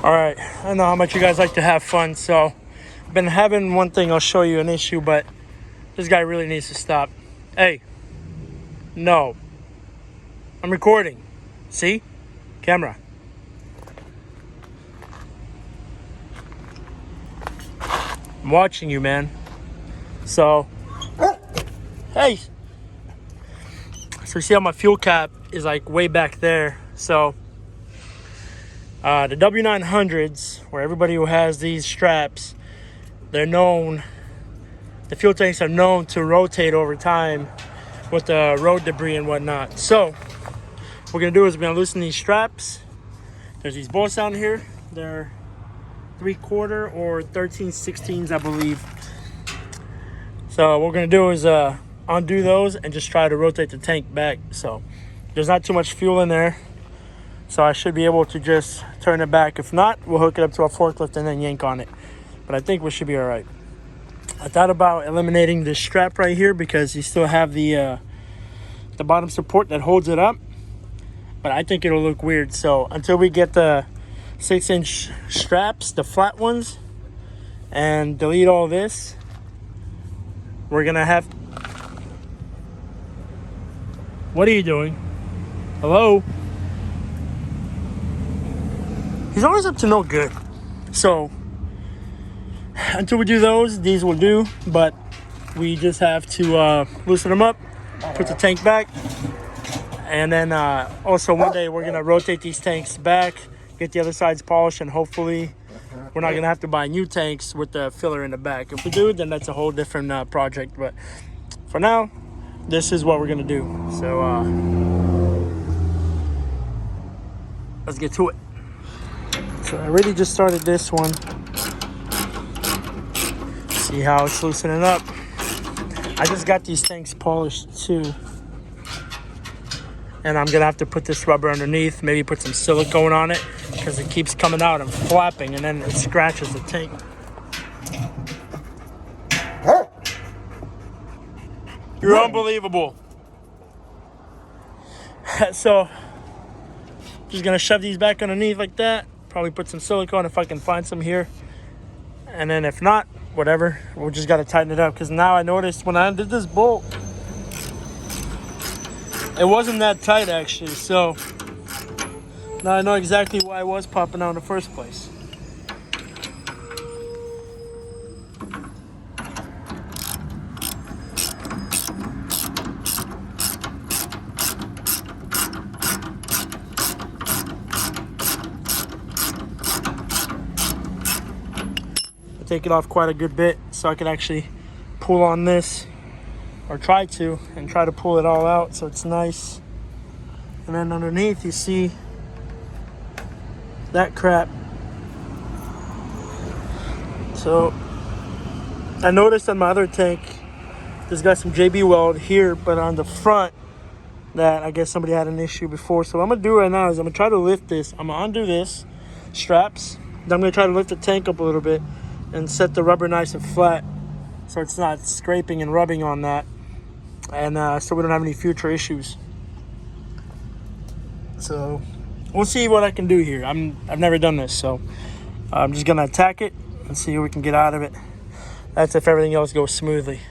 Alright, I know how much you guys like to have fun, so I've been having one thing. I'll show you an issue, but this guy really needs to stop. Hey, no. I'm recording. See? Camera. I'm watching you, man. So, hey. So you see how my fuel cap is like way back there. So, the W900s, where everybody who has these straps, they're known, the fuel tanks are known to rotate over time with the road debris and whatnot. So, what we're gonna do is we're gonna loosen these straps. There's these bolts down here. They're 3/4 or 13/16, I believe. So what we're gonna do is undo those and just try to rotate the tank back. So there's not too much fuel in there, so I should be able to just turn it back. If not, we'll hook it up to a forklift and then yank on it. But I think we should be all right. I thought about eliminating this strap right here because you still have the bottom support that holds it up, but I think it'll look weird. So until we get the 6-inch straps, the flat ones, and delete all this, we're gonna have... What are you doing? Hello? He's always up to no good. So until we do those, these will do, but we just have to loosen them up, put the tank back, and then also one day we're gonna rotate these tanks back, get the other sides polished, and hopefully we're not gonna have to buy new tanks with the filler in the back. If we do, then that's a whole different project. But for now, this is what we're gonna do. So let's get to it. So I already just started this one. See how it's loosening up. I just got these tanks polished too, and I'm gonna have to put this rubber underneath, maybe put some silicone on it, because it keeps coming out and flapping, and then it scratches the tank. You're unbelievable. So just gonna shove these back underneath like that, probably put some silicone if I can find some here, and then if not, whatever, we just gotta tighten it up. Because now I noticed when I undid this bolt, it wasn't that tight actually, so now I know exactly why it was popping out in the first place. I take it off quite a good bit so I can actually pull on this, or try to, and try to pull it all out so it's nice. And then underneath you see that crap. So I noticed on my other tank there's got some JB weld here, but on the front that I guess somebody had an issue before. So what I'm gonna do right now is I'm gonna try to lift this. I'm gonna undo this straps, then I'm gonna try to lift the tank up a little bit and set the rubber nice and flat so it's not scraping and rubbing on that, and so we don't have any future issues. So we'll see what I can do here. I've never done this, so I'm just gonna attack it and see what we can get out of it. That's if everything else goes smoothly.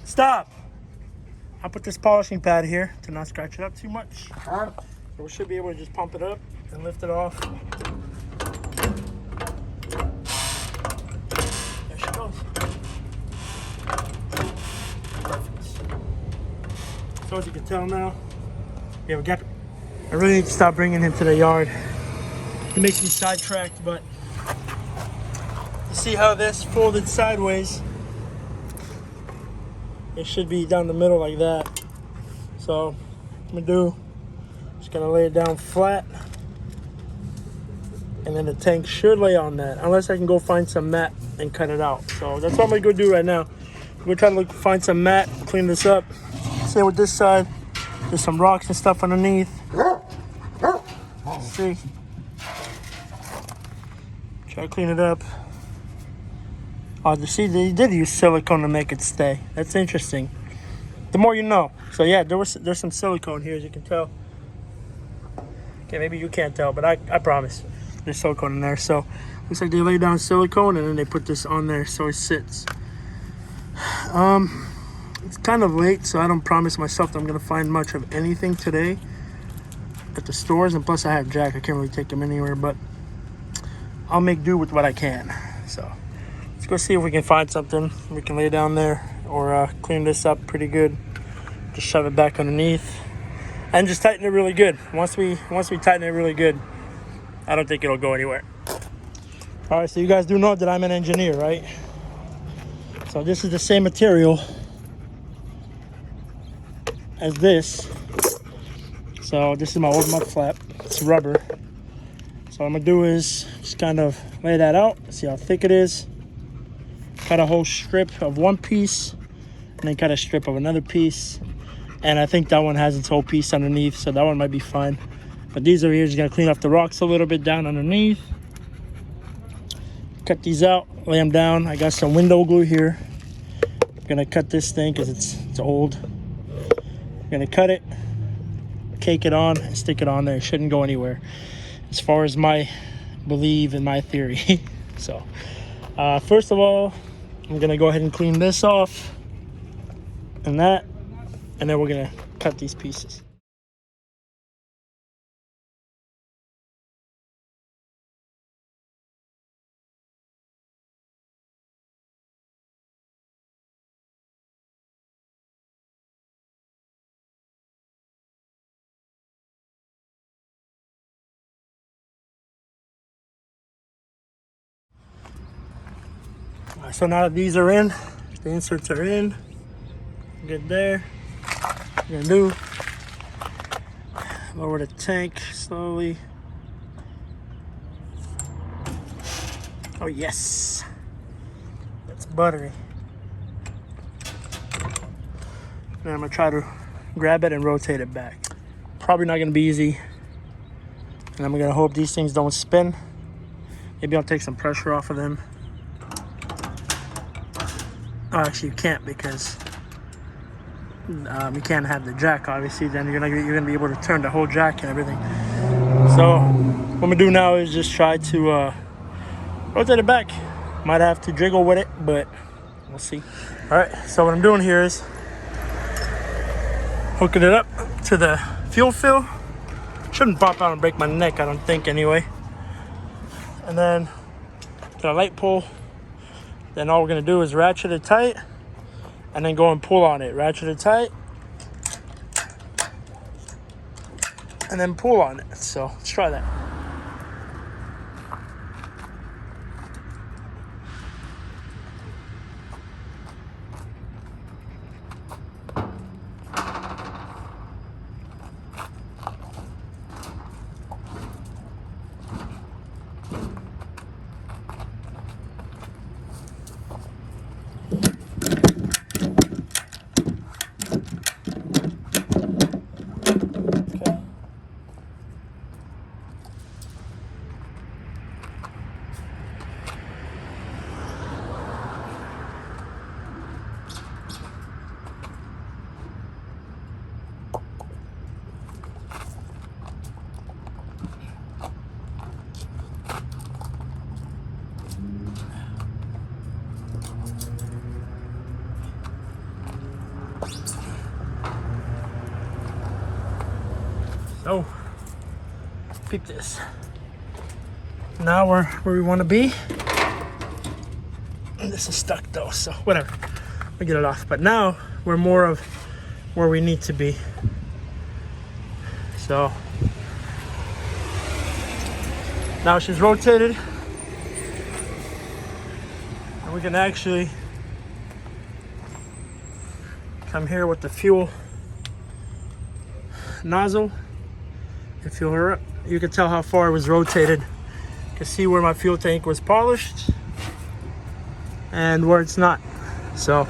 Stop! I'll put this polishing pad here to not scratch it up too much. So we should be able to just pump it up and lift it off. There she goes. Perfect. So as you can tell now, we have a gap. I really need to stop bringing him to the yard. It makes me sidetracked, but you see how this folded sideways? It should be down the middle like that. So I'm gonna do, just gonna lay it down flat. And then the tank should lay on that, unless I can go find some mat and cut it out. So that's what I'm gonna go do right now. We're trying to find some mat, clean this up. Same with this side. There's some rocks and stuff underneath. See? Try to clean it up. Oh, see, they did use silicone to make it stay. That's interesting. The more you know. So yeah, there's some silicone here, as you can tell. Okay, maybe you can't tell, but I promise. There's silicone in there. So looks like they lay down silicone and then they put this on there so it sits. It's kind of late, so I don't promise myself that I'm gonna find much of anything today at the stores, and plus I have Jack. I can't really take him anywhere, but I'll make do with what I can. So let's go see if we can find something we can lay down there, or clean this up pretty good. Just shove it back underneath and just tighten it really good. Once we tighten it really good, I don't think it'll go anywhere. All right, so you guys do know that I'm an engineer, right? So this is the same material as this. So this is my old mud flap. It's rubber. So what I'm gonna do is just kind of lay that out, see how thick it is. Cut a whole strip of one piece, and then cut a strip of another piece. And I think that one has its whole piece underneath, so that one might be fine. But these over here, just gonna clean off the rocks a little bit down underneath. Cut these out, lay them down. I got some window glue here. I'm gonna cut this thing because it's old. I'm gonna cut it, cake it on, and stick it on there. It shouldn't go anywhere, as far as my belief and my theory. So first of all, I'm gonna go ahead and clean this off and that, and then we're gonna cut these pieces. So now that these are in, the inserts are in, good there. What I'm gonna do, lower the tank slowly. Oh yes, that's buttery. Then I'm gonna try to grab it and rotate it back. Probably not gonna be easy, and I'm gonna hope these things don't spin. Maybe I'll take some pressure off of them. Oh, actually, you can't, because you can't have the jack. Obviously, then you're gonna be able to turn the whole jack and everything. So what I'm gonna do now is just try to rotate it back. Might have to jiggle with it, but we'll see. All right. So what I'm doing here is hooking it up to the fuel fill. Shouldn't pop out and break my neck, I don't think, anyway. And then to the light pole. Then all we're gonna do is ratchet it tight and then go and pull on it. Ratchet it tight and then pull on it. So let's try that. So, peep this. Now we're where we want to be. This is stuck though, so whatever. We get it off. But now we're more of where we need to be. So now she's rotated, and we can actually come here with the fuel nozzle and fuel her up. You can tell how far it was rotated. You can see where my fuel tank was polished and where it's not. So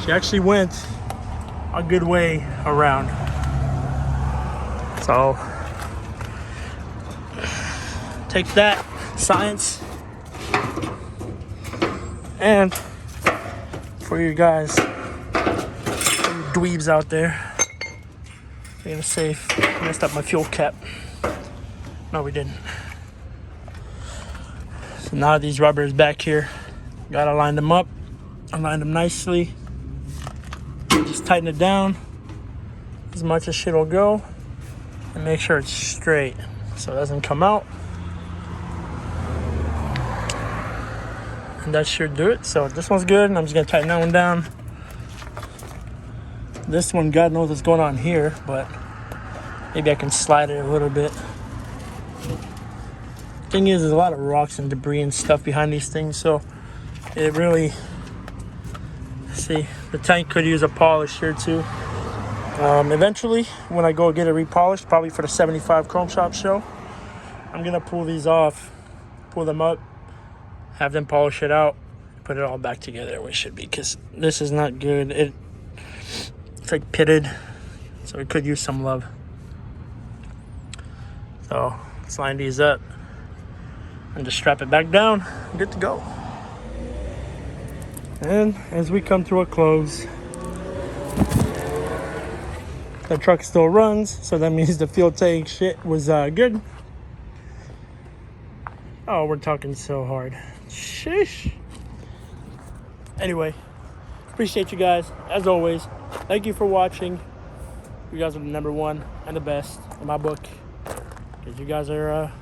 she actually went a good way around. So take that, science. And for you guys, dweebs out there, we're gonna save. Messed up my fuel cap. No, we didn't. So now these rubbers back here, gotta line them up. I lined them nicely. Just tighten it down as much as shit will go, and make sure it's straight so it doesn't come out. And that should do it. So this one's good, and I'm just gonna tighten that one down. This one, God knows what's going on here, but maybe I can slide it a little bit. Thing is, there's a lot of rocks and debris and stuff behind these things, so it really, see, the tank could use a polish here too. Eventually, when I go get it repolished, probably for the 75 Chrome Shop show, I'm gonna pull these off, pull them up, have them polish it out, put it all back together where it should be, because this is not good. It's like pitted, so it could use some love. So let's line these up and just strap it back down. Good to go. And as we come to a close, the truck still runs, so that means the fuel tank shit was good. Oh, we're talking so hard. Sheesh. Anyway, appreciate you guys as always. Thank you for watching. You guys are the number one and the best in my book, because you guys are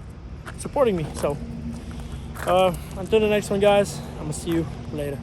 supporting me. So until the next one, guys, I'm gonna see you later.